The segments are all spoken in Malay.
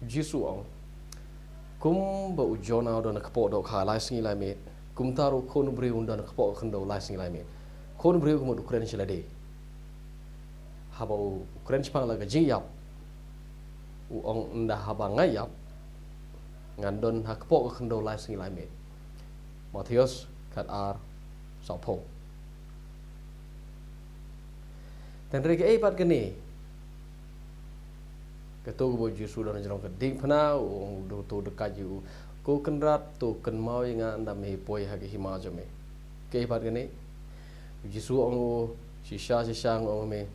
Jisu ong kum ba ujona do na kapo do kha lai singi lai met kum taru khon bre unda na kapo khando lai singi lai met khon bre kum Ukraine chila de haba Ukraine chpang la ga ji yap u ong nda haba ngai yap ngandon ha kapo khando lai singi lai met Matthias kat ar sapo dan rega e pat gani ketu bo Jisu dan jerong ke ding phana do to dekat ju ko kenrat to ken mau nga nda me poi ha ke hima jo me ke pat gani Jisu ong shisha ong me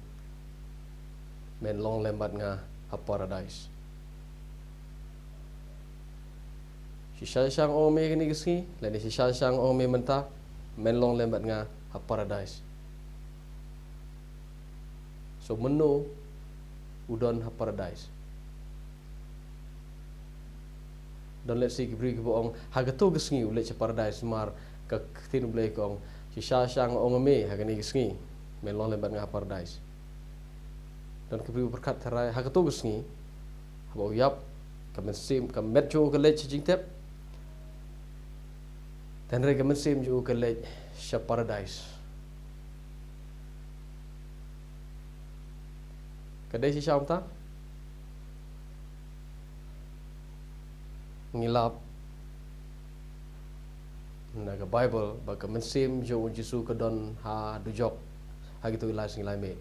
men long lembat nga ha paradise shisha ong me gani gisi lani shisha ong me menta men long lembat nga ha paradise so menu udon ha paradise dan let's see beri ke boong hagato gesngi ulet che paradise mar ka tin blai kong si shang ong me hagani gesngi melon lebat nga paradise dan ke beri berkat tarai hagato gesngi habo yap ka mensim ka metjo ke let jing tep dan re ka mensim ju ke let sha paradise kadai si sham ta ngilap naga Bible baka mensim jo Jisu ka don ha dujok ha gitu ilas ngilai me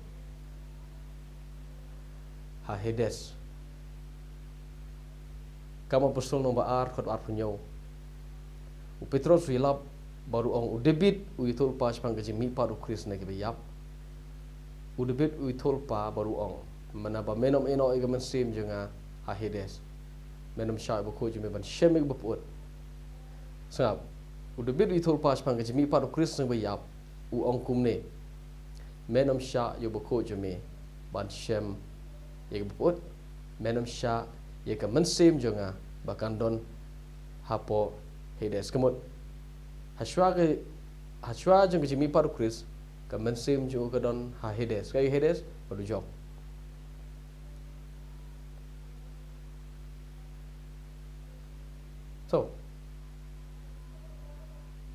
ha Hades kama apostol no baar khot ar punyo u Petrus wilap baru ong u debit u itul pa spang gaji mi pa u Kris na ke yap u debit u itul pa baru ong manaba menom eno e mensim jonga ha Hades menam syai buku jumi ban shemik baput sebab udah bid itu pas pang jumi padu Kristen bayap u ongkum ne menam syai yo buku jumi ban shem ye baput menam syai ye ka mensim jonga bahkan don hapo Hades kemut haswa jong jumi padu Krist ka mensim jo ka don ha Hades kai Hades padu jok so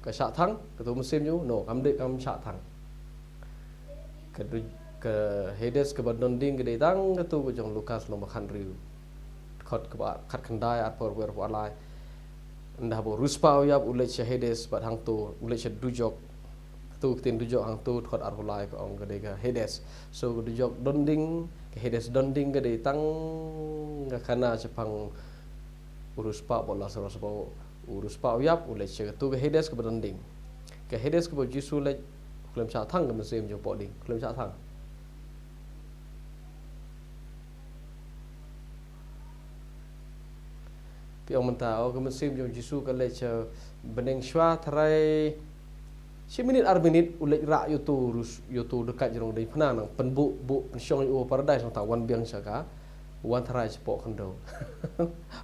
ke syak thang ketu musim ju no kam dek kam syak thang ke Hades ke badon ding ke detang ketu ko jong Lukas no makhan riu khot ke ba khat khandai at por wer por lai ndah bo ruspa yap ulet che Hades bat hang tu ulet che dujok tu tin dujok hang tu khot ar hulai ko ong ke de Hades so dujok don ding ke Hades don ding ke detang ga kana chepang urus pa bola saros pa urus pa yap ulet che tu ke Hades ke badanding ke Hades ke bo Jisu le klem cha thang ke mesim jo po ding klem cha thang pi ong menta o ke mesim jo Jisu ke le che beneng shwa tharai 10 minit ar minit ulet ra yo tu rus yo tu dekat jerong dei phna nang penbu bu pensyong yo paradise ta wan biang saka wan tharai chepo khando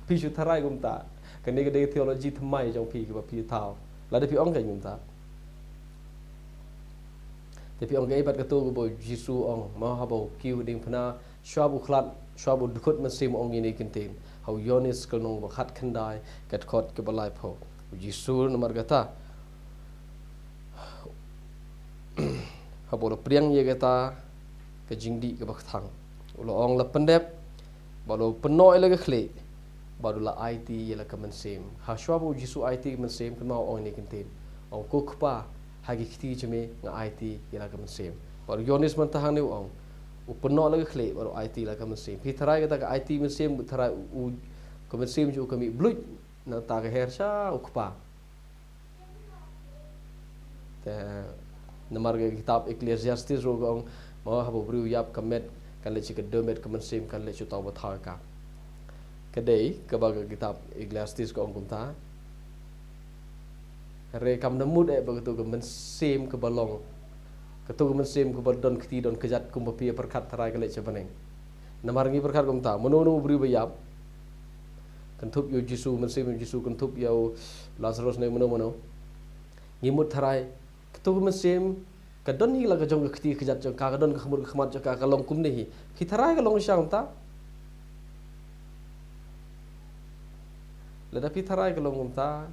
pi chu tharai gum ta kani ke theology thamai jong pi ke ba pi thao la de pi ong kai gum ta de pi ong ge bat ka tu bo Jisu ong ma ha bo kiu ding phna shwa bu khlat shwa bu khut mesim ong ni kintin hau yonis kelnong ba khat khandai ket khot ke balai pho Jisu nomor kata ha bo priang ye kata ke jingdi ke ba thang ulo ong la pendep baru penoi lagi klik barulah IT ialah kemensim haswa bu Jisu IT kemensim kenal orang ini kentin orang kukpa hagi kiti jeme nga IT ialah kemensim baru Yonis mentahang ni orang u penoi lagi klik baru IT ialah kemensim pitrai kata ke IT mensim pitrai u kemensim ju kami blut na ta ke hersha ukpa te namar ke kitab Ecclesiastes ro orang mau habu beriu yap kemet kan le chike demet kemensim kan le chutau bathar ka kedai ke baga kitab Ecclesiastes ko ong ta re kam namud e begitu kemensim ke balong ketu kemensim ke badon keti don kejat kum papi perkat tarai ke le chebaneng namar ngi perkat kum ta menunu beri bayap kentup yo Jisu mensim Jisu kentup yo Lazarus ne mono ngimut tarai ketu kemensim kadon hi la ka jong keti kejat jong ka kadon ka khmur khmat jong ka long kum ni hi ki tharai ka long syang ta le da pi tharai ka long ta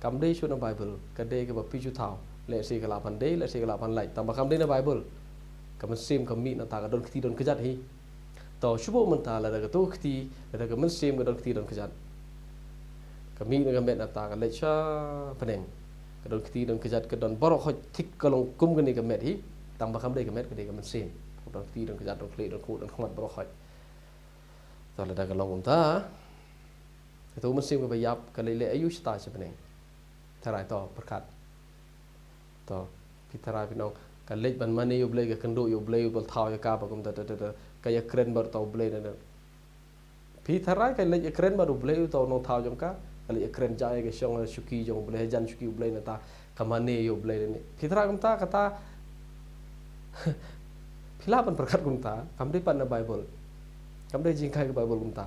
kam dei chu na Bible ka dei ka ba pi chu thao le si ka la pan dei le si ka la pan lai tam ba kam dei na Bible ka man sim ka mi na ta ka don khti don kejat hi to shubo man ta la da ka to khti la da ka man sim ka don khti don kejat ka mi na ka met na ta ka le cha paneng ka don khti don kejat ka don borok hoj thik ka long kum ka ni ka met hi tam ba kam dei ka met ka dei ka man sim don khti don kejat don khli don khu don khmat borok hoj to la da ka long ta ka to man sim ka ba yap ka le le ayu sta cha paneng tharai to berkat to pitara pinong ka lej ban mane yo blei ka kendo yo blei bol thao ya ka ba kum ta ka ya kren bar to blei na pitara ka lej kren bar blei to no thao jong ka lej kren jai ka shong shuki jong blei jan shuki blei na ta ka mane yo blei ni pitara kum ta kata phila ban berkat kum ta kam dei pan na Bible kam dei jing kai ka Bible kum ta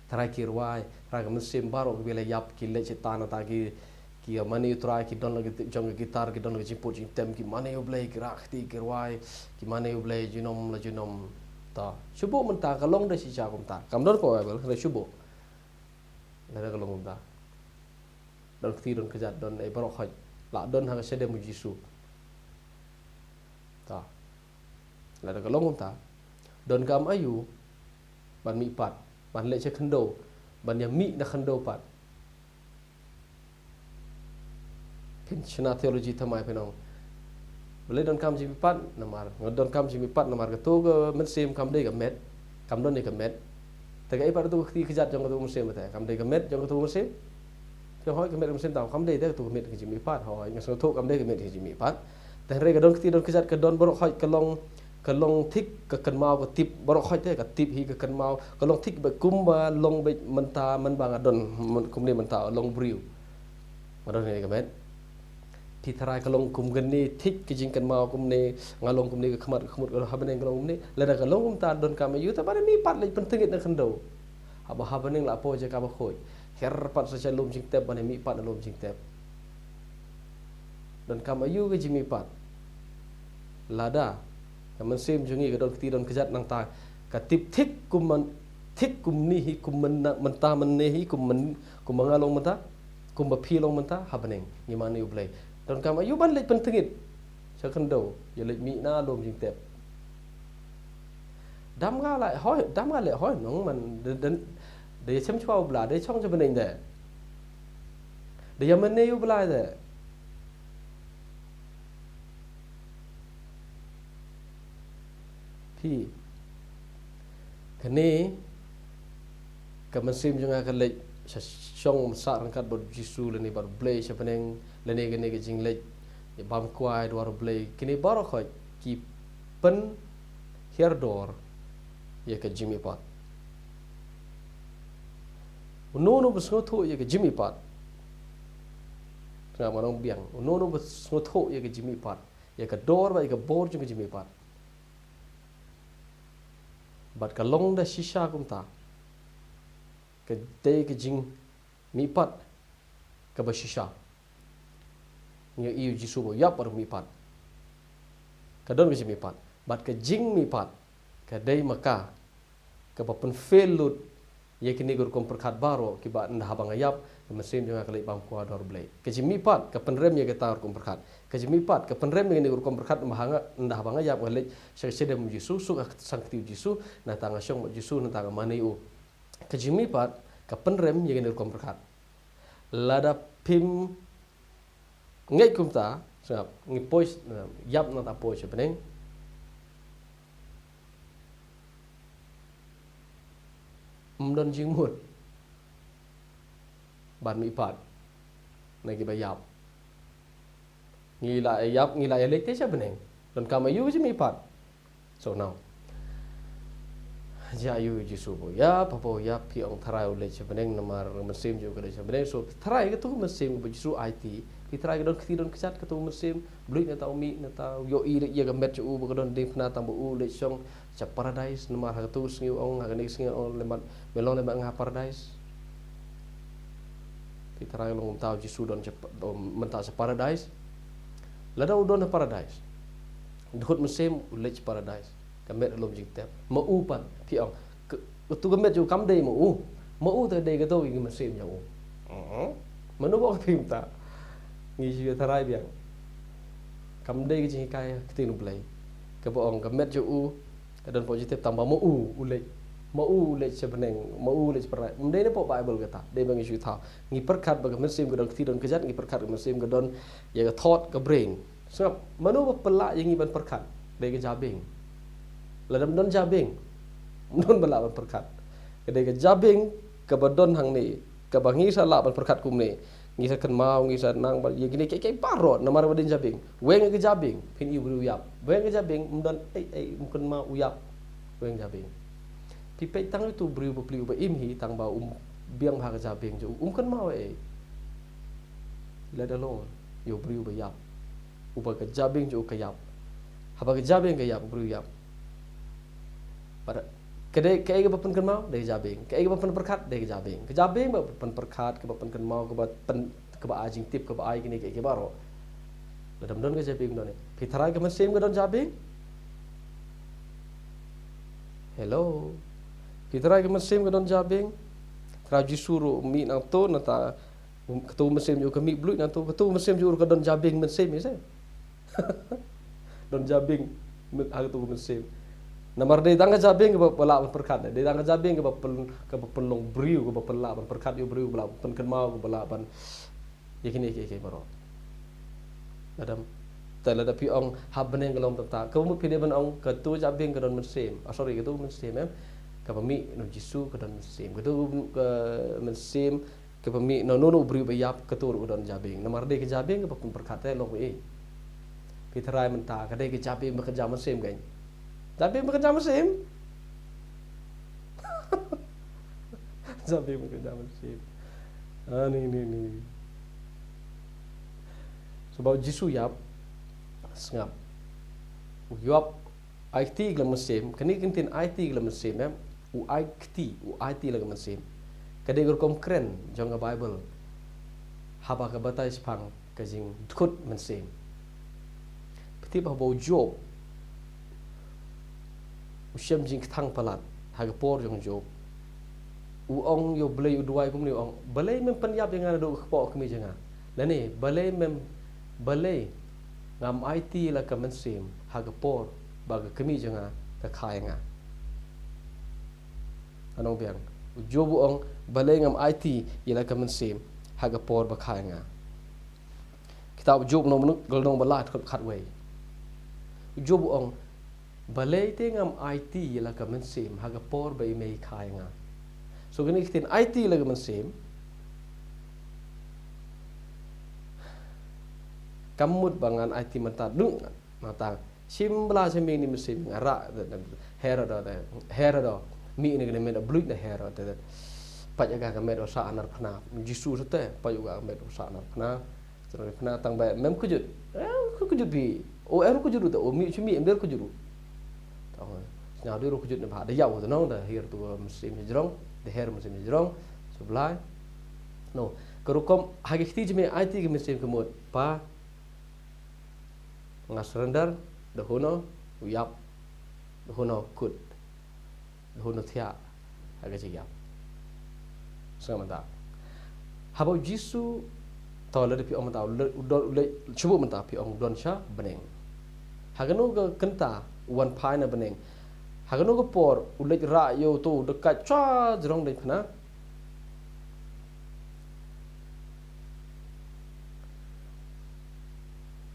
tharai kirwai ra ka muslim baro ka bela yap ki lej ta na ta ki mane utrai ki don lagi jong gitar ki don lagi jimput jing tem ki mane yo blei ki rakti ki ruai ki mane yo blei jinom la jinom ta shubo man ta ka long da si cha kum ta kam don ko Bible ka shubo la da ka long kum ta don ti don kejat don ai barok hoj la don ha se de mu Jisu ta la da ka long kum ta don kam ayu ban mi pat ban le che khando ban ya mi na khando pat China theology thamai penong boleh don kam jimi pat namar ngodon kam jimi pat namar ka to ga men sim kam dei ka met kam don ni ka met ta ga ipat tu khti khjat jong ka tu muslim ta kam dei ka met jong ka tu muslim jong hoi ka met muslim ta kam dei ta tu met ka jimi pat hoi ngasno tho kam dei ka met ka jimi pat ta re ka don khti don khjat ka don borok hoi ka long thik ka kan mau ka tip borok hoi te ka tip hi ka kan mau ka long thik ba kum ba long be menta man ba ngadon kum ni menta long briu madon ni ka met thì thay cái lông cùng gần đi thích cái chính cần màu cùng này ngà lông cùng này cái khmat cái hấp bên cái lông cùng này là cái lông chúng ta đồn cam ayu ta bạn mi pat lại penting itu kan do haba bên là po je ka ba khoi her pat saja lom jing tep bạn mi pat lom jing tep đồn cam ayu cái jimi pat lada cái mình xem jungi cái đồn ti đồn cái jat nang ta cái tip thích cùng ni hi cùng mình ta mình ne hi cùng ngà lông mình ta cùng ba phi lông mình ta haba neng ni mana you play don kam ayu ban lej pentingit cha kendo ya lej mi na lom jing tep dam ga lại hỏi nong man de chem chwa bla de chong cha beneng de de ya man ne yu bla de phi kene ka man sim junga ka lej chong sa rangkat bot Jisu leni bar blei cha beneng leni gene ke jing lej bam kwai dwar blei kini baro khoj ki pen herdor ye ka jimi pat unono besngo tho ye ka jimi pat na manong biang unono besngo tho ye ka jimi pat ye ka dor ba ye ka bor jing ka jimi pat bat ka long da shisha kum ta ka dei ka jing mi pat ka ba shisha nya iu Jisu bo yap par mi pat ka don ka jimi pat bat ka jing mi pat ka dei maka ka ba pen felut ye kini gur kom perkhat baro ki ba ndah bang ayap ka mesin jonga kali bang kwa dor blei ka jimi pat ka pen rem ye ka tar kom perkhat ka jimi pat ka pen rem ye gur kom perkhat mahanga ndah bang ayap kali sedem Jisu su ka sang tiu Jisu na tanga syong Jisu na tanga maniu ka jimi pat ka pen rem ye gur kom perkhat lada pim ngay kum ta sap ngi pois yap na ta pois peneng don jing mut ban mi pat na ki ba yap ngi la lek te cha peneng don kam ayu ji mi pat so now ja yu Jisu bo ya papo ya pi ong tharai le cha peneng namar mesim ju ka le cha peneng so tharai ka tu mesim bo Jisu IT kita lagi don ketiron kecat ketu musim beli na tau mi na tau yo i ye ga met u ba don ding na tambu u le chong cha paradise nama ha tu sngiu ong ha ni sngiu ong le mat melon le nga paradise kita lagi long tau Jisu don cha menta sa paradise la do don paradise dot musim u le paradise ka met lom jing tep mo u pan pi ong tu ga met ju kam dei mo u mau tadi kata ingin mesim yang mana bawa pinta ngisi tarai biang kam dai ke kai ketinu play ke boong ke met ju dan positif tambah mau ulai sebeneng mau ulai seperai mendai ni po bible kata dai bang isu tha ngi perkat bag mesim ke don ketidon kejat ngi perkat mesim ke don ya ke thought ke brain sebab mana pelak yang ngi ban perkat dai ke jabing ladam don jabing don balak ban perkat ke dai ke jabing ke badon hang ni ke bangi salah ban perkat kum ni ngisa kan mau ngisa nang ya gini kayak parot namar badin jabing weng ke jabing pin ibu uyap weng ke jabing mudon mungkin mau uyap weng jabing pipet tang itu beriu beliu ba imhi tang ba biang bha ke jabing ju kan mau la dalon yo beriu ba yap uba ke jabing ju ke yap haba ke jabing ke yap beriu yap pada kedai ke bapan kan mau dari jabing ke bapan perkat dari jabing ke jabing bapan perkat ke bapan kan mau ke bapan ke ba ajing tip ke ba ai gini ke baro ladam don ke jabing don pitrai ke mesim ke don jabing hello pitrai ke mesim ke don jabing traji suru mi nang to nata ketu mesim ju ke mi blut nang to ketu mesim ju ke don jabing mesim ya don jabing har tu mesim namar dai tangga jabing ke bala perkat dai tangga jabing ke pelong briu ke bala perkat yo briu bala pen kan mau ke bala ban yakini ke baro adam tala pi ong habneng kelom tata kemut pide ban ong ke tu jabing ke don mesim sorry ke tu mesim ke pemi no jisu ke don mesim ke tu ke mesim ke pemi no briu bayap ke tu don jabing namar dai ke jabing ke perkat lo pitrai menta ke dai ke jabing bekerja mesim kan tapi bekerja mesin. Tapi bekerja mesin. Ni. Sebab jisu yap sengap. Uyap IT glam mesin. Kini kintin IT glam mesin u IT lagi mesin. Kadai gerkom keren jangan Bible. Haba ke batai sepang kajing kut mesin. Peti bah bau Job. Usiam jing thang palat haga por jong job ong yo belai uduai kum ni ong belai mem penyap yang ada po kemi janga lani belai ngam IT la ka mensim haga por baga kemi janga ka khainga anong biang job ong belai ngam IT ila ka mensim haga por ba khainga kitab job no golong balat khat wei job ong balai tengam IT la ka mensim haga por ba imei khainga so gani kitin IT la ka mensim kamut bangan IT mata dung mata simbla seming ni mensim ngara hera mi ni gani meda bluit na hera pa jaga ka medo sa anar khna jisu sete pa juga medo sa anar khna terus khna tang ba mem kujut bi o kujut ta o mi chumi ember kujut nhà đưa rujuk ni bah, dia jauh tu nong dah here tu musim hijrong, dah here musim hijrong, sebelah, no, kerukom hagi kiti jeme IT ke musim kemud, pa, ngas render, dahono, uyap, dahono kut, dahono tiak, hagi ciam, sama tak. Habau jisu, tahu lada pi orang tahu, cuba mentah pi orang don sya beneng, haganu ke kenta, wan pai na beneng. Hagano ko por ulit ra yo tu dekat cha jerong dai phana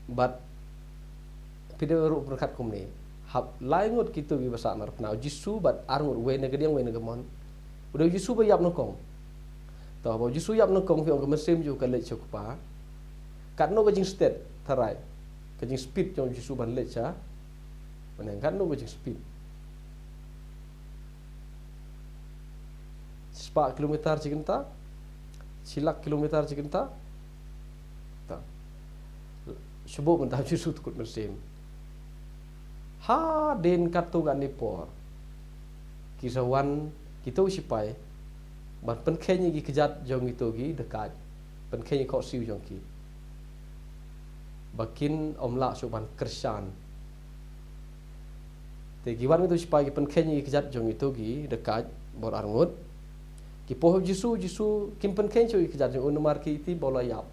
but pide ru berkat kum ni hab laingot kitu bi basa nar phana jisu but arngur we ne gediang we ne gamon udah jisu ba yap nokong to ba jisu yap nokong fi ong mesim ju ka le chuk pa kat no ka jing state tharai ka jing speed jong jisu ban le cha meneng kat no ka jing speed 4 kilometer cikenta, silak kilometer cikenta, tak. Sebab mentah justru tukut mesin. Ha den katu gan nipor. Kisawan kita usipai, ban penkenya gi kejat jong itu gi dekat, penkenya kau siu jong ki. Bakin omla suban kersan. Tegiwan itu usipai penkenya gi kejat jong itu gi dekat bor arngut. ki poh Jisu kimpen kencho ki jajang unmar ki ti bola yap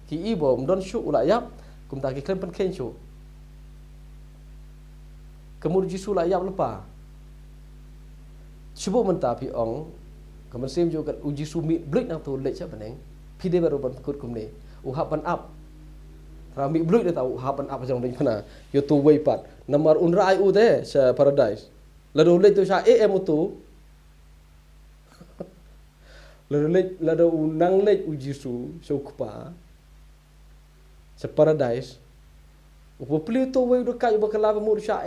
ki ibo mdon shu ula yap kum ta ki kimpen kencho kemur Jisu la yap lepa Cuba mentapi ong kemudian juga uji sumi blik nang tu lek siapa neng pide baru berkut kumne uhapan up rami blik dia tahu uhapan up jang ding mana yo tu way pat nomor unrai u deh sa paradise lalu lek tu sa am tu lalu unang lek uji su so kupa sa paradise upo pli tu way do kai bakala mur sa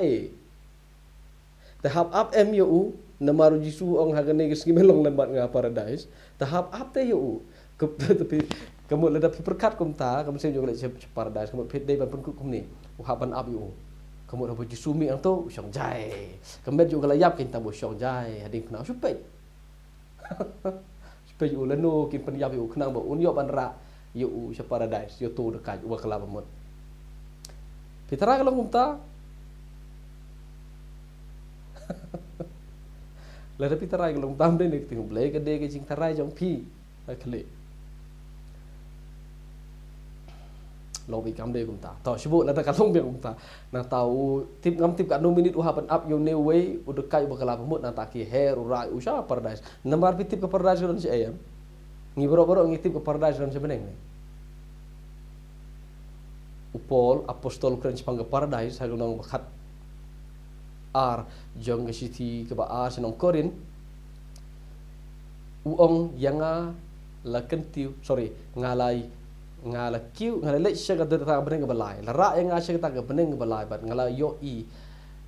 tahap up mu namaru Jisu ong hagane gesngi melong lembat nga paradise tahap apa yo tapi kamu leda perkat kum ta kamu sen juga le paradise kamu pit dei ban pun kum ni uhaban up yo kamu dah Jisu mi ang tu syong jai kamu juga la yap kin ta bo syong jai hading kena supet supet yo leno kin pen yap yo kena bo un yo ban ra yo se paradise yo tu dekat wa kala pemut pitara kalau kum ta Lada pi tarai long tam dei nek ting blai ka de ke jing tarai jong pi la khle lo bi kam de kum ta to sibu lada ka long be kum ta na tau tip ngam tip ka 2 minit uhapan up yo new way udah kai bakala pemut na ta ki her urai usha paradise nambar pi tip ka paradise don si ayam ngi boro ngi tip ka paradise don sebeneng ne upol apostol kren pangga paradise ha nong bakhat ar jong ke city ke ba ar senong korin uong yanga la kentiu sorry ngalai ngala kiu ngala le syaga der ta beneng balai la ra yang asya ta beneng balai bat ngala yo i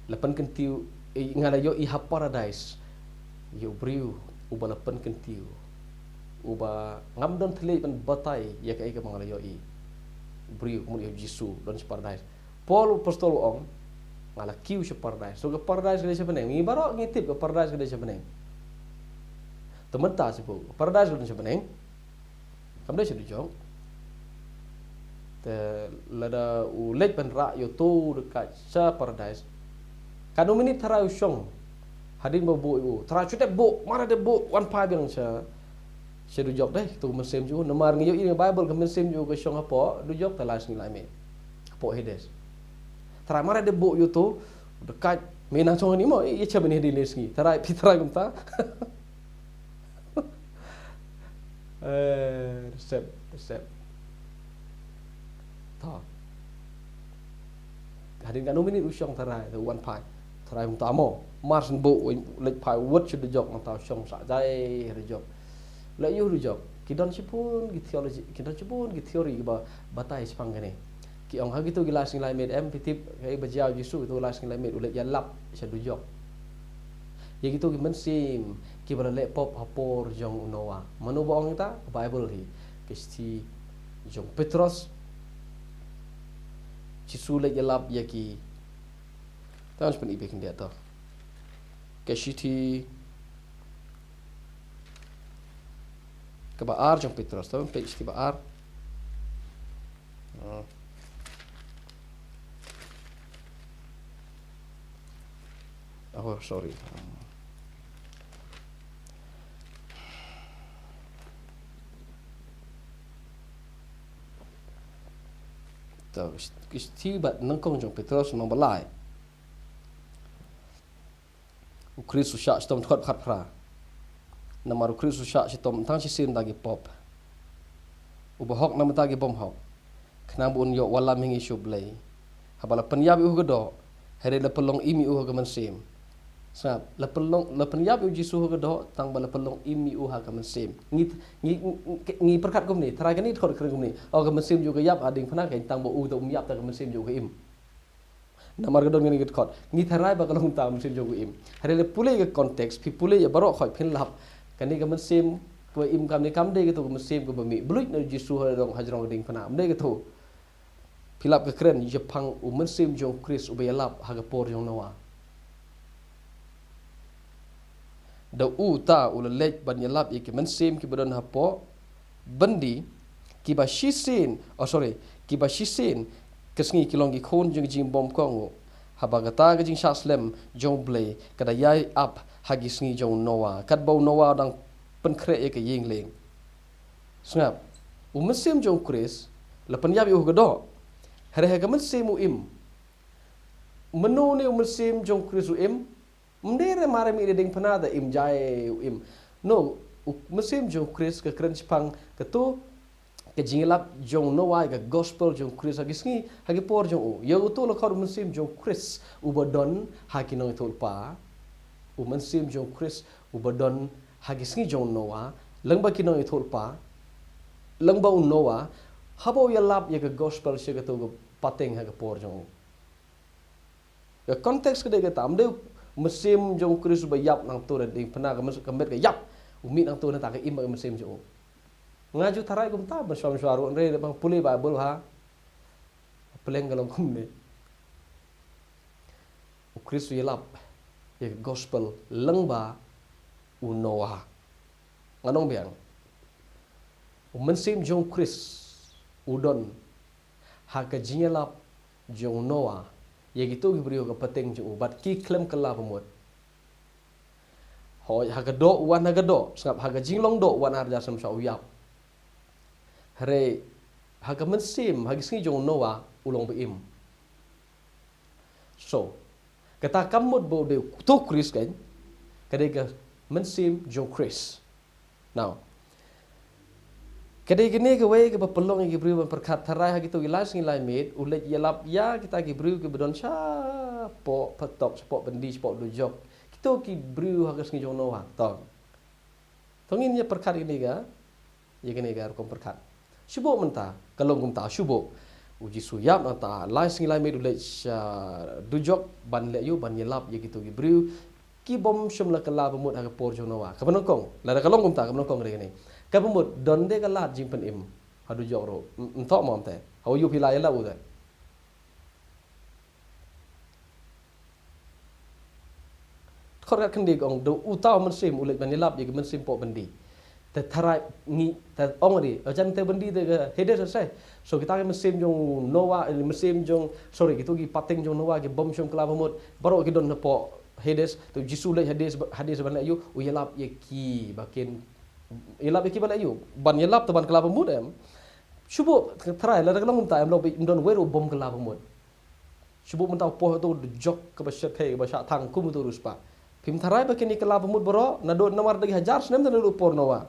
lepan kentiu ngala yo i ha paradise yo briu uba lepan kentiu uba ngam don thle ban batai ya kai ke mangala yo i briu kemudian Jisu don paradise Paul apostol ong ngala kiu se paradise so ke paradise ke siapa neng ngi baro ngitip ke paradise ke siapa neng temen ta sipu paradise ke siapa neng kam de jong te lada ulet ban ra yo tu dekat sa paradise kanu minit thara usong hadin bo u thara chute bo mana de bo 1 pai bang sa du jok deh tu mesem ju nomar ngi yo in bible ke mesem ju ke song apo du jok talas ngi lai me apo hedes Tara mara de bo yo tu dekat menang song ni mo ye cha bani di lesngi tara pitara gumta resep ta hadin kan minit usong tara tu 1 pai tara gumta mo mars bo lek pai wot chu de jok ma ta song sa jai de jok la yo de jok kidon sipun gi theology kidon sipun gi theory ba batai spang gane ki ong hagi tu gilas nilai med em pitip kai bajiau Jisu tu las nilai med ulet yalap sa dujok ye gitu ki mensim ki bala le pop hapor jong unowa manu boong ta bible hi kisti jong Petros Jisu le yalap ya ki tan spen ibe kin dia to kashiti ke baar jong Petros tu pe isti baar oh sorry tao kisti bat nangkong jong Petros nong balai u Kristus syak stom thot khat phra namaru Kristus syak stom tang si sim dagi pop u bahok nam tagi bom hok khnam un yo wala mingi shublei habala penyab u godo hari la pelong imi u ga mansim sab la penyab u Jisu ga do tang bala pelong imi u ha ga mansim ngi perkat kum ni tara gani thot kren kum ni o ga mansim juga yap ading phana kai tang bo u to yap ta ga mansim juga im namar ga don ngani git khot ngi tharai ba kalong ta mansim juga im hari la pule ga context pi pule ya baro khoi phin lap kani ga mansim ko im kam ni kam de ga to ga mansim ko bami bluit na Jisu ha dong hajrong ding phana am de ga to pilap ke keren Jepang u mansim jong Kris u bayalap ha ga por jong nawa da u ta u lek ban yalap iki mansim ki badon hapo bandi ki ba shisin ki ba shisin kesngi kilong ki khon jong jing bom kongo habagata ga jing shaslem jong blay kada yai up hagi sngi jong noa kat bau noa dang penkrek ya ke ying leng. Sengap. Mesim jong Chris, lepan yap yu gedo. Hari mesim im. Menu ni mesim jong Chris im. Mendere mare mi ding penada im jai im. No, mesim jong Chris ke keren Jepang ke tu ke jingilap jong Noah ke gospel jong Chris hagi por jong u. Ya tu lo kau mesim jong Chris ubadon hagi nong itu pa. Mesim jong Chris ubadon hagi sngi jong Noah lengba kinong itu pa. Lengba un Noah habo ya lap ya ke gospel sya ke tu pateng hagi por jong u. Ya konteks ke de tam de mesim jong Chris bayap nang tu ding pernah ke met ke yap umit nang tu na tak im mesim jong u. Ngaju tarai kum ta bersama suaru re bang pulih Bible ha. Peleng galong kum ni. Chris yelap ya gospel lengba u Noah. Nganong biang. Mensim jong Chris udon ha ka jingelap jong Noah. Ya gitu gibrio ka pateng jong ubat ki klem kala pemut. Hoi ha ka do wan ha ka do sangap ha ka jinglong do wan arja sam sa uyap. Hare haga mensim hagi singi jong Noah ulong beim. So, kata kamut bo de to Chris kan, kadai mensim jong Chris. Now, kadai gini ke way ke pelong ke beri perkat tarai hagi to gilas ngilai med ulet yalap ya kita ke beri ke bedon sha po patop spot bendi spot do job. Kita ki beri haga singi jong Noah tong. Tongin ya perkat ini ga, ya gini ga kom perkat. Syubuk mentah, kalau gumta syubuk. Uji suyap nata, lai singilai medu lech dujok ban le yu ban yelap ye gitu gibriu ki bom syumla kala pemut aga por jonawa. Kapan kong, lada kalau gumta kapan kong re ni. Ka pemut donde kala jing pen im. Hadu jok ro. Entok mom te. Hau yu pilai la u te. Korat kendi gong do utau mensim ulet ban yelap ye mensim pok bendi. Tarai ni ong di ajan te bendi te header selesai so kita ke mesim jong Noah mesim jong sorry gitu gi pateng jong Noah gi bom syum kala pemut baru gi don po headers tu jisu le hadis ban yu u yelap ye ki bakin yelap ye ki ban yu ban yelap tu ban kala pemut em syubu tarai la kalong ta em lo don weru bom kala pemut syubu mentau po tu jok ke basyat ke basyak tang kum tu ruspa pim tarai bakin ni kala pemut bro na do namar dagi hajar senem dan lu por Noah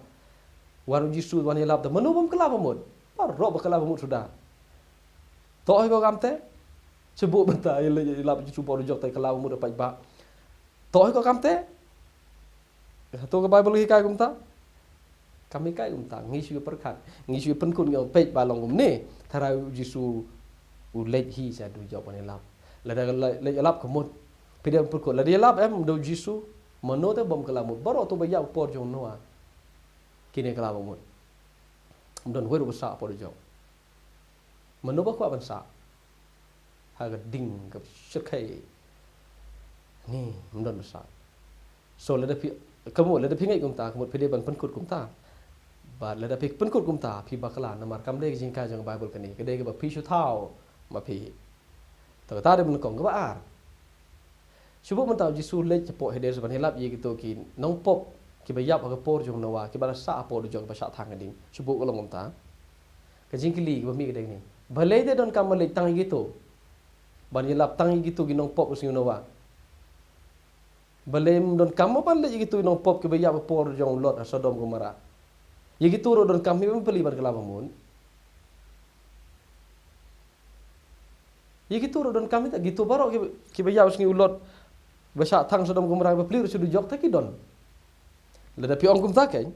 waru jisu wan yelap ta menu bom kala pemut ro ba kala pemut sudah toh ko kamte sebut benta yelap jisu por jok ta kala pemut dapat ba toh ko kamte satu ke Bible hi kai kumta kami kai kumta ngisu perkat ngisu penkun ngau pej balong kum ni tarai jisu u lej hi sa du jok wan yelap la lej yelap kemut pidam perkut la yelap em do jisu meno te bom kala pemut baru tu ba yak por jong Noah kini kala pemut don weru besar por jok meno ba kwa bansa haga ding ke syirkai ni don besar so la dapi kamu la dapi ngai kumta kamu pide ban penkut kumta ba la dapi penkut kumta pi bakala namar kam le jingka jong Bible kani kedai ke ba pi shu thau ma pi ta ta de mun kong ba ar syubuk mentau jisu le cepo hedes ban helap ye gitu ki nong pop ki bayap aga por jong Noah ki bala sa por jong ba sa thang ding syubuk kolong kumta ke jingkili ba mi kedai ni balai de don kam le tang gitu ban helap tang gitu gi nong pop using Noah balem don kamu balik gitu nong pop ke bayap por jong Lot Sodom Gomora ye gitu ro don kami peli bar kelapa mun ye gitu ro don kami tak gitu baro ki bayap using Lot basa thang Sodom Gomora ba peli sudu jok tak don la da pi ong kum tak kan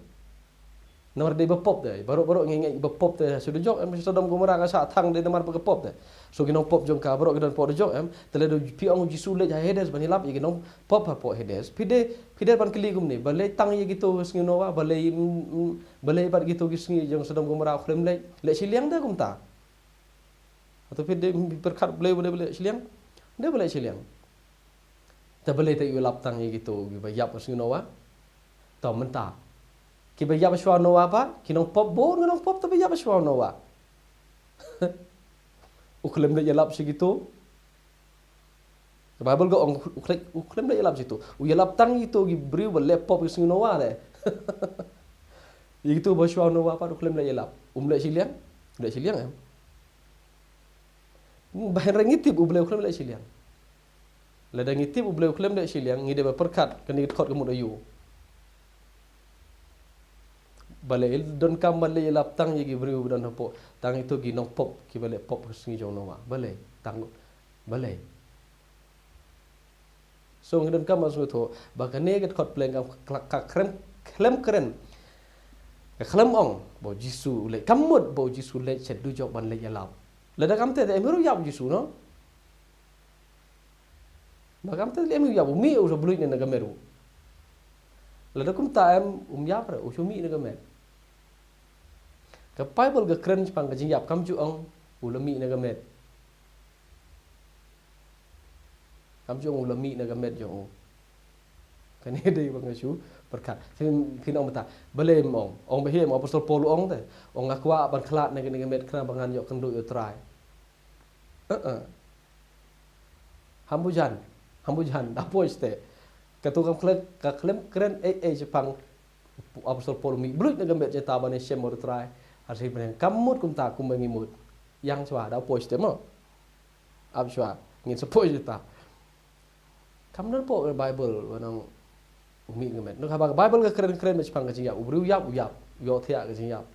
nomor de bepop de baru ngai bepop de sudu jok em Sodom Gomora ka sa thang de nomor pop de so ginong pop jong ka baru gidan pop de jok em tele do pi ong jisu le hedes ban hilap ye ginong pop ha pop hedes pide ban keli gum ni balai tang ye gitu sngi Noah balai bat gitu sngi jong Sodom Gomora khlem le siliang da gum ta atau pide berkat boleh siliang de boleh siliang ta balai ta yulap tang ye gitu gi bayap sngi Noah ta menta ki bayap shwa Noah ba kinong pop bo nong pop ta bayap shwa Noah uklem de yelap segitu Bible go uklem de yelap situ u yelap tang itu gi beri ba laptop sing Noah de Itu boswa no apa klem la yelap. Le siliang. Le siliang em. Bahan rengitip uble klem le siliang. La da ngitip uble klem le siliang ngide ba perkat kan ngit kot kemud ayu. Bale don kam bale yelap tang yegi bri udan hapo. Tang itu gi nong pop ki bale pop singi jong no wa. Bale tang bale. So ngidon kam masu to bakane get kot pleng kam klem keren. Klem ong bo jisu le kamut bo jisu le chet du jok ban le yalap. La da kam te emiru yap jisu no. Ba kam te emiru yap mi u so bluit ne na gameru. La da kum ta em yap ra u so mi ne gamer. Ka Bible ga keren pang ga jing yap kam ju ong u le mi ne gamer. Kam ju ong u le mi ne gamer jo. Kan ni dei bang su berkat. Fin ong mata bele ong be hem apostol Paul ong te. Ong akwa ban khlat ne ga met kena bangan yo kendu yo try. Hambujan apo este. Katukam klem keren Jepang apostol Paul mi bluit ne ga met jeta ban shem or try. Hari ben kamut kum ta kum ngimut. Yang chwa da apo este mo. Ab chwa ngin sepo jeta. Kam nan po Bible wanang umi ngemet. Nuk habang Bible ga keren-keren macam pang kajing yap. Ubru yap yo thea kajing yap.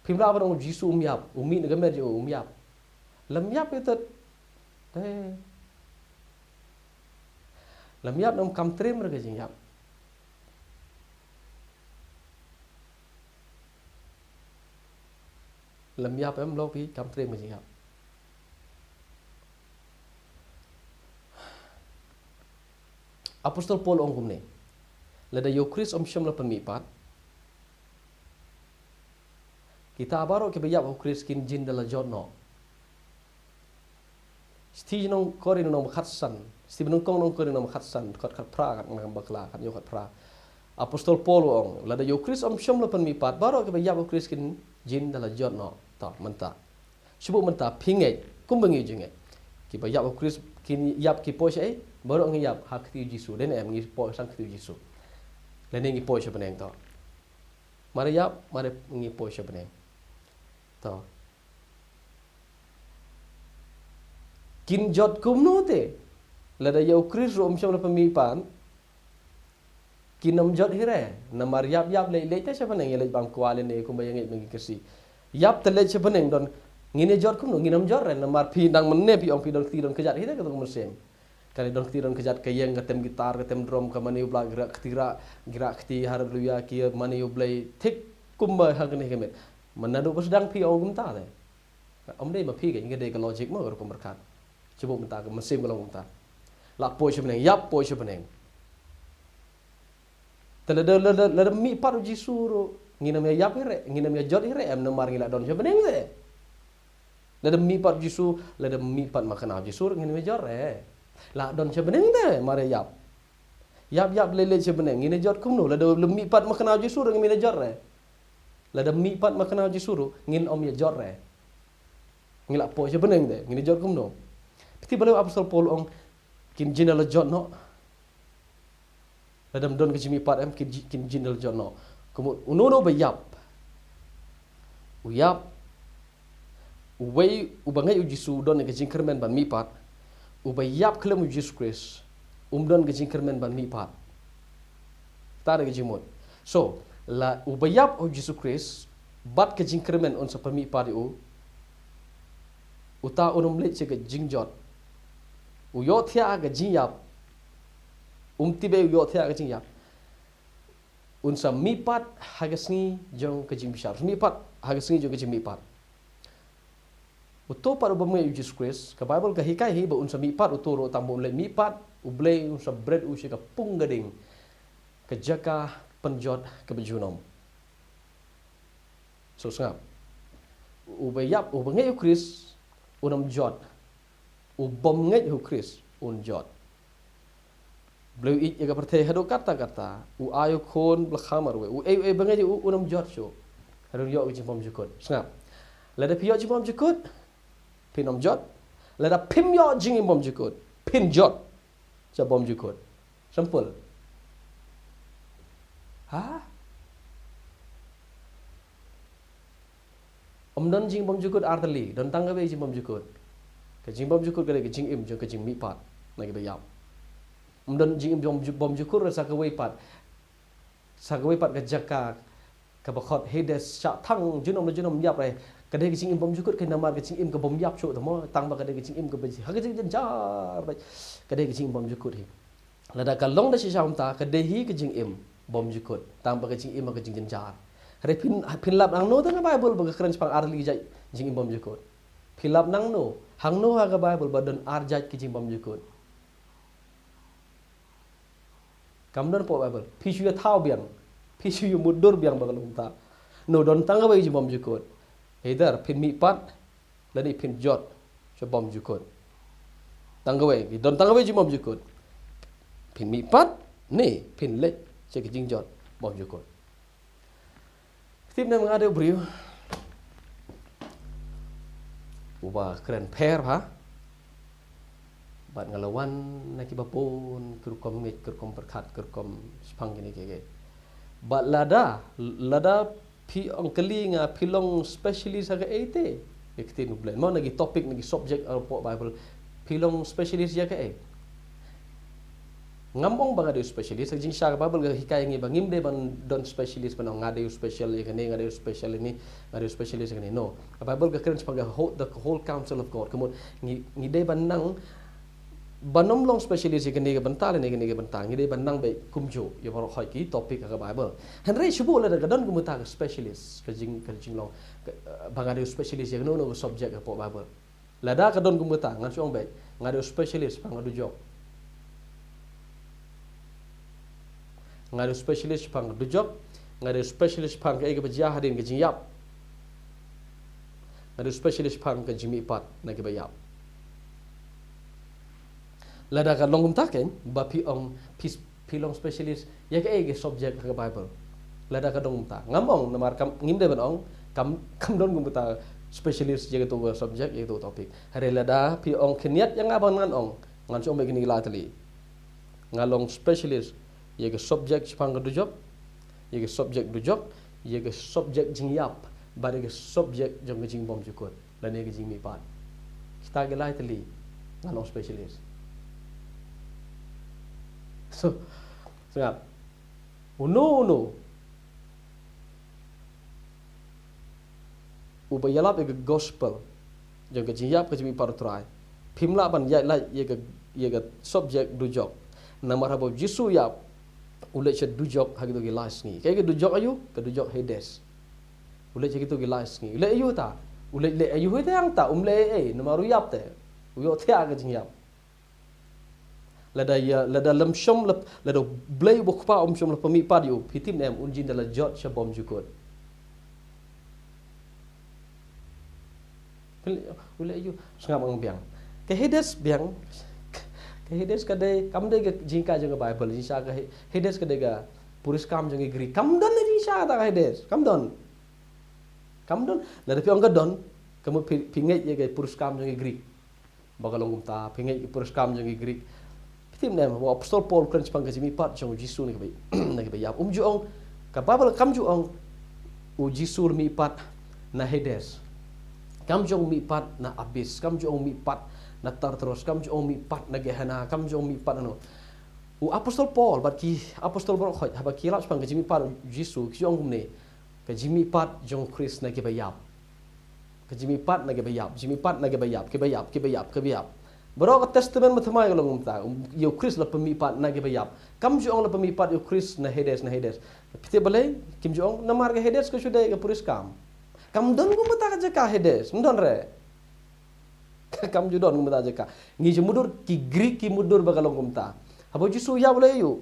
Pimla abang Jisu yap. Umi ngemet jo yap. Lam yap itu lam yap nam kam trim mereka kajing yap. Lam yap em lo pi kam trim kajing yap. Apostol Paul ong kumne. Lada yo Kris syam la pemipat. Kita abaro ke bayap o Kris kin jin dala jodno. Sti nong kori nong khatsan. Sti nong kong nong kori nong khatsan kot khat pra kat ngam bakla kat yo khat pra. Apostol Paul ong lada yo Kris syam la pemipat baro ke bayap o Kris kin jin dala jodno. Ta menta. Subu menta pingai kumbengi jinge. Ki bayap o Kris kin yap ki posai baru ngiyap hak tiu Jisu dan em ngi po sang tiu Jisu. Lan ngi po sya beneng to. Mari yap mari ngi po sya beneng. To. Kin jot kum no te. La da yo Kris rom syam la pemipan. Kinam jot hire. Na mar yap le ta sya beneng le bang kwale ne kum bayang ngi kesi. Yap te le sya beneng don ngine jot kum no nginam jot re na mar pi dang menne pi ong pi don ti don kejat hire ka tung mesem. Kali don ketiran kejat kayeng ketem gitar ketem drum ke mani ubla gerak keti haleluya ki mani ublai tik kumba hagene kemet menadu sedang pi ong gumta le om dei ma pi ke ngede ke logic mo ko berkat coba minta ke mesim kalau gumta la po sebeneng yap po sebeneng tele mi paru jisuru ngina me yap ire ngina me jot ire em nemar ngila don sebeneng le le mi paru jisu le mi pat makan jisur ngina me jot re la don sebeneng de mare yap lele sebeneng ngine jot kumno la do lemi pat makna jisuru ngine jot re la da mi pat makna jisuru ngin om ya jot re ngila po sebeneng de ngine jot kumno piti balo apostol Paul ong kin jinal jot no la dam don ke jimi pat em kin jinal jot no kumu unono be yap uyap uwei ubangai ujisu don ke jingkermen ban mi pat ubayap kelemu Jesus Christ don gajing kermen ban mi pat tar gajing mod so la ubayap o Jesus Christ bat gajing kermen on sa pami pat uta unum let che gajing jot uyo thia gajing yap tibe uyo thia gajing yap unsa mi pat hagasni jong gajing bishar mi pat hagasni jong gajing mi pat uto para bamay Jesus Christ ka Bible ka hikay hiba unsa mipat uturo tambon le mipat ublay unsa bread usya ka punggading ka jaka penjot ka bejunom so sangap ubayap ubangay Christ unam jot ubomngay Christ un jot bleu ik ka perthe hado kata ayo kon blakhamar we bangay unam jot so harun yo jipom jukut sangap lada piyo jipom jukut pinom jot lada pim yo jingim bom jukut pin jot sa bom jukut simple ha Amdan jing bom jukut artali don tangga be jing bom jukut. Ke jing bom jukut ke jing im jong ke jing mi pat nagi be yap. Amdan jing im bom jukut rasa ke wei pat. Sa ke wei pat ke jaka ke bakot Hades sha thang junom yap re. Ke de jing im bom jukut ke namar ke jing im ke bom yap chu tamo tang ba ke de jing im ke be ha ke jing jar ba ke de jing bom jukut hi. Lada ka long da si sha umta ke de hi ke jing im bom jukut tang ba ke jing im ke jing jar. Hari pin lap nang no tengah Bible bagi keren sepang arli jai jing bom jukut. Pin lap nang no hang no haga Bible badan arjat ki jing bom jukut. Kamdan po Bible. Pishu ya thau biang, pishu ya mudur biang bagal umta. No don tangga bagi jing bom jukut. Either pin mi pat, lani pin jot so bom jukut. Tangga bagi don tangga bagi jing bom jukut. Pin mi pat ni pin lek cek jing jot bom jukut. Tim na mga ada beriu, ubah keren pair ha, bat ngelawan nak ibapun kerkom mit kerkom perkat kerkom sepang gini keke, bat lada pi angkeli nga pilong specialist aga ete, ekti nublen, mau lagi topik lagi subjek alpok Bible, pilong specialist jaga ngambong bang ada specialist jing sya Bible ga hikayah ngi bangim de ban don specialist ban ngade special ngade special ini ngade specialist ini no Bible ga keren sebagai the whole counsel of God kemudian ngi de ban nang banom long specialist ini ga bental ini ga bentang ngi de ban nang be kumjo ya baro khoi ki topik ga Bible henry shubu la ga don gumuta specialist ka jing long bang ada specialist yang no subject ga po Bible lada ka don gumuta ngan suang be ngade specialist bang adu job ngadu specialist pang dujok ngadu specialist pang ke ege bajah hadin ke jingyap ngadu specialist pang ke jimi pat na ke bayap lada ka longum taken ba pi ong pilong specialist ya ke ege subject ke Bible lada ka dong ta ngamong namar kam ngimde ban ong kam don gum ta specialist je to subject ye to topic hare lada pi ong keniat yang abang ngan ong ngan so be gini lateli ngalong specialist ye subjek sepang dujok ye subjek dujok ye subjek jingyap bar ye subjek jong jing bom jukut dan ye jing mi pat kita gelai teli ngalong specialist so ngap uno ubayalap ye gospel jong jingyap ke jing mi pat try pimla ban ye subjek dujok namar habo jisu yap ulek chat dujok hagi tu gilas ni kayak dujok ayu ke dujok Hades ulek chat itu gilas ni ulek ayu ta ulek le ayu itu yang ta umle namaru yap te uyo te aga jingyap lada lemshom lada blay bokpa shom pemi padio pitim nem unjin dala jot shabom jukut ulek ayu sengap ngbiang ke Hades biang Hades kadai kam de jingka jeng Bible jingsa ka Hades kadai ga puris kam jeng Greek kam don jingsa ta Hades kam don la de piong ga don kamu pingai ye ga puris kam jeng Greek bagalong ta pingai puris kam jeng Greek pitim nem wa apostol Paul kan sepang ga jimi pat jeng Jisu ni ga na ga yap juong ka Bible kam juong Jisu mi pat na Hades kam jong mi pat na abyss kam jong mi pat natar terus kam jo mi pat na gehana kam jo mi pat no u apostol Paul bat ki apostol bro khoi haba ki lap spang ke jimi pat Jisu ki jong ne ke jimi pat jong Chris na ke bayap ke jimi pat na ke bayap jimi pat na ke bayap bro ka testament mathmai ko longum ta yo Chris la pemi pat na ke bayap kam jo la pemi pat yo Chris na Hades pite balai kim jo na mar ke Hades ko sudai ke puris kam don ko mata ka jaka Hades mdon re kam judon ngumta jeka ngi mudur ki Greek ki mudur bagalong kumta habo Jisu ya boleh yu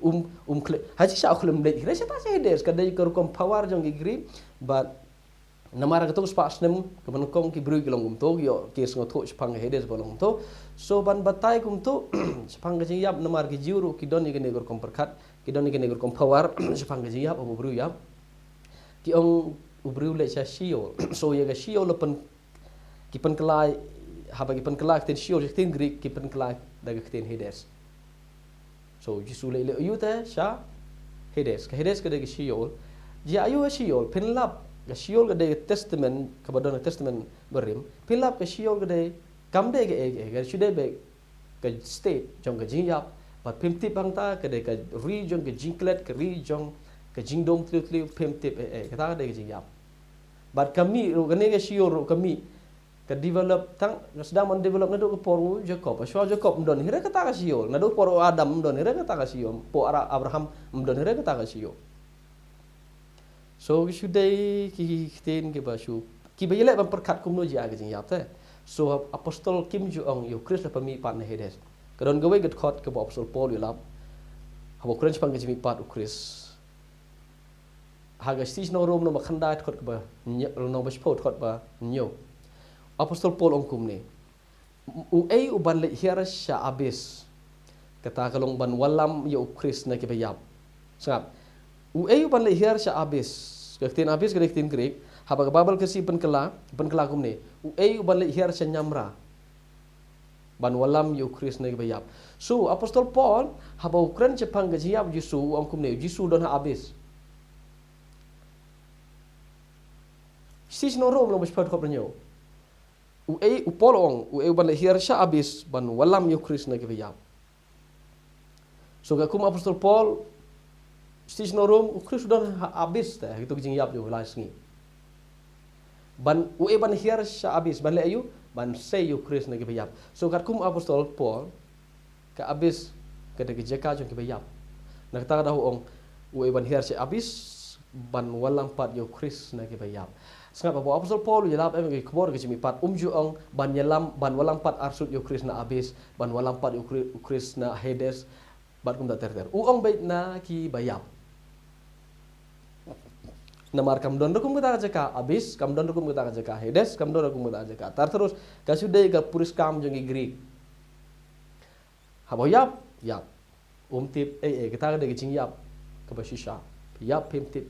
haji sha khulum de resa ta Hades kadai kar kom power jong ki Greek but namara ka tung spas nem kaman kong ki bru ki long kumto yo kes ngoto spang Hades bolong to so ban batai kumto spang ka yap namar ki juru ki don ni ke negor kom perkat ki don ni ke negor kom power spang ka yap abo bru yap ki ong ubru le cha shio so ye ga shio lepen ki pen kelai haba ki pen kelak ten shio ten Greek ki pen kelak daga ten Hades so Jisu le ayu ta sha Hades ka daga shio ji ayu shio pen lap ke siol gede testament kepada testament berim pilap ke siol gede kamde ke sudah be ke state jong ke jingyap bat pimtip bang ta ke de ke region ke jingklet ke region ke jingdom tli pimtip kata de ke jingyap bat kami ro gane ke siol ro kami ke develop tang sedang mendevelop nado ke poru Jacob Jacob mdon hira kata ke siol nado poru Adam mdon hira kata ke siol po Abraham mdon hira kata ke siol. So sudah kita ke basu kita yelek memperkat kumno je agak jing yapte. So apostol Kim Jong yo Chris apa mi pat na hedes. Kadon gawe get khot ke apostol Paul yo lap. Habo kren sepang ke mi pat u Chris. Haga stis no rom no makhanda khot ke ba no ba spot khot ba nyo. Apostol Paul ong kumne. U ai u ban le hiara sha abis. Kata kalong ban walam yo Chris na ke bayap. Sangap ai ban le hiara sha abis. Ketin habis ke ketin Greek, haba ke babal ke si penkela kumne. Ai ban le hiar senyamra. Ban walam yu Chris ne bayap. So apostol Paul haba ukran cepang ke jiap Yesu ang kumne. Yesu don habis. Sis no rom lo bespat kop renyo. Ai Paul ong ban le hiar sha habis ban walam yu Chris ne bayap. So kum apostol Paul stis norum Chris sudah habis dah itu kijing yap jo lasngi ban ban hiar sha habis ban le ayu ban say yu Chris nagi bayap so kat kum apostol Paul ka habis ke de jeka jo ke bayap nak ta dah ong ban hiar sha habis ban walang pat yu Chris nagi bayap sangap apa apostol Paul yelap ke kebor ke jimi pat ju ong ban yelam ban walang pat arsut yu Chris na habis ban walang pat yu Chris na Hades bat kum da ter ong bait na ki bayap namar kam don kum kita jeka abis kam don kum kita jeka Hades kam don kum kita jeka tar terus kasudai ga puris kam jongi Greek habo yap tip kita de gicing yap ke basisha yap pim tip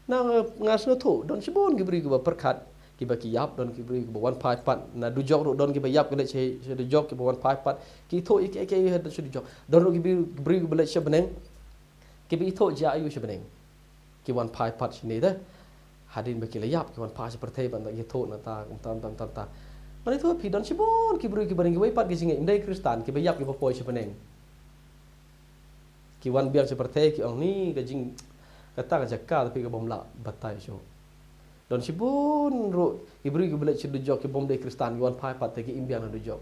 na ngas no thu don sibon gibri go perkat ki ba ki yap don gibri go 1 pat na du jok don ki ba yap ke le che du jok ki 1 pat ki tho ik had su du jok don gibri go le che beneng ki bi tho ja ayu che beneng ki 1 pat sini dah hadin baki layap ki 1 seperti ban tak gitu nata tam mana itu pi don sibon ki beri ki bareng ki pat ki singai indai Kristan ki bayap ki popoi sepeneng ki 1 biar seperti ki ong ni gajing kata jaka tapi ki bomla batai so don sibon ro ki beri ki belak cedu jok ki bom dai Kristan ki 1 pat ki imbian adu jok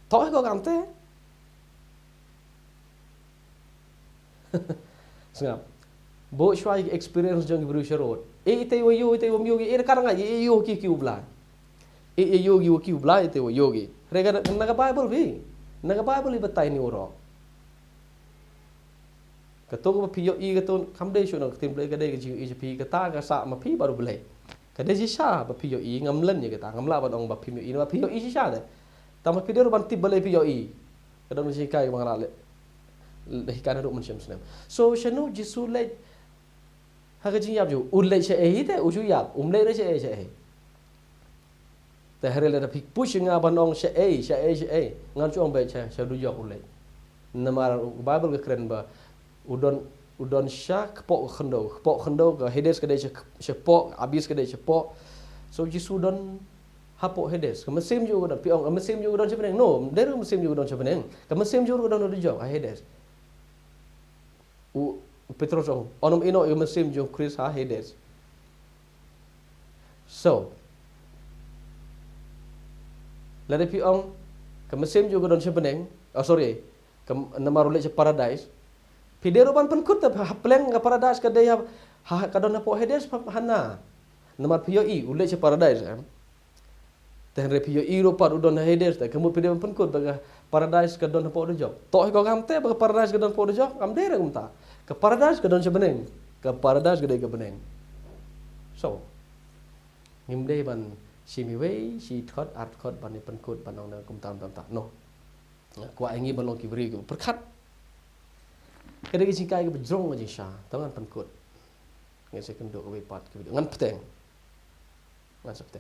toh ko kamte sengap bo shwai experience jong gibru sharot ite wo yogi karanga yo ki ubla yogi wo ki ubla ite wo yogi rega naga bible batai ni oro katong piyo katong kamde shu nak tim ble kade ji pi kata ka sa ma pi baru ble kade ji sha ba piyo ngamlen ye kata ngamla ba dong ba piyo ba piyo ji sha de tam pi der ban ti ble piyo kadang ji kai bang rale hikana ru mensyam snem so shanu jisu le haga jing yap jo ulai che te uju yap umlai re che te harele da pik push nga banong che ngan chu ong be che du yok ulai namar bible ke keren ba udon syak po khndo ka Hades ke de che po abis ke de che po so jisu don hapo Hades ka mesim ju don pi ong mesim ju don che beneng no der mesim ju don che beneng ka mesim ju don du jok Hades Petros onom ino yung mesim yung Chris ha Hades. So lada pi ong ke mesim juga don sebeneng ke namarule se paradise pidero ban penkut pleng ke paradise ke daya ha kadon po Hades hana namar pio ule se paradise ten re pio ro par udon Hades ta kemu pidero penkut baga paradise ke don po do jok toh ko kamte baga paradise ke don po do jok kam dere umta ke paradise ke don sebeneng ke paradise ke beneng so ngimde ban simiwe si thot art khot ban ni penkut ban ong kum tam no kwa ingi ban long ki bri ko perkat kede ki sikai ke bejrong aja sha tangan penkut ngese kenduk we pat ke ngan peteng ngan septe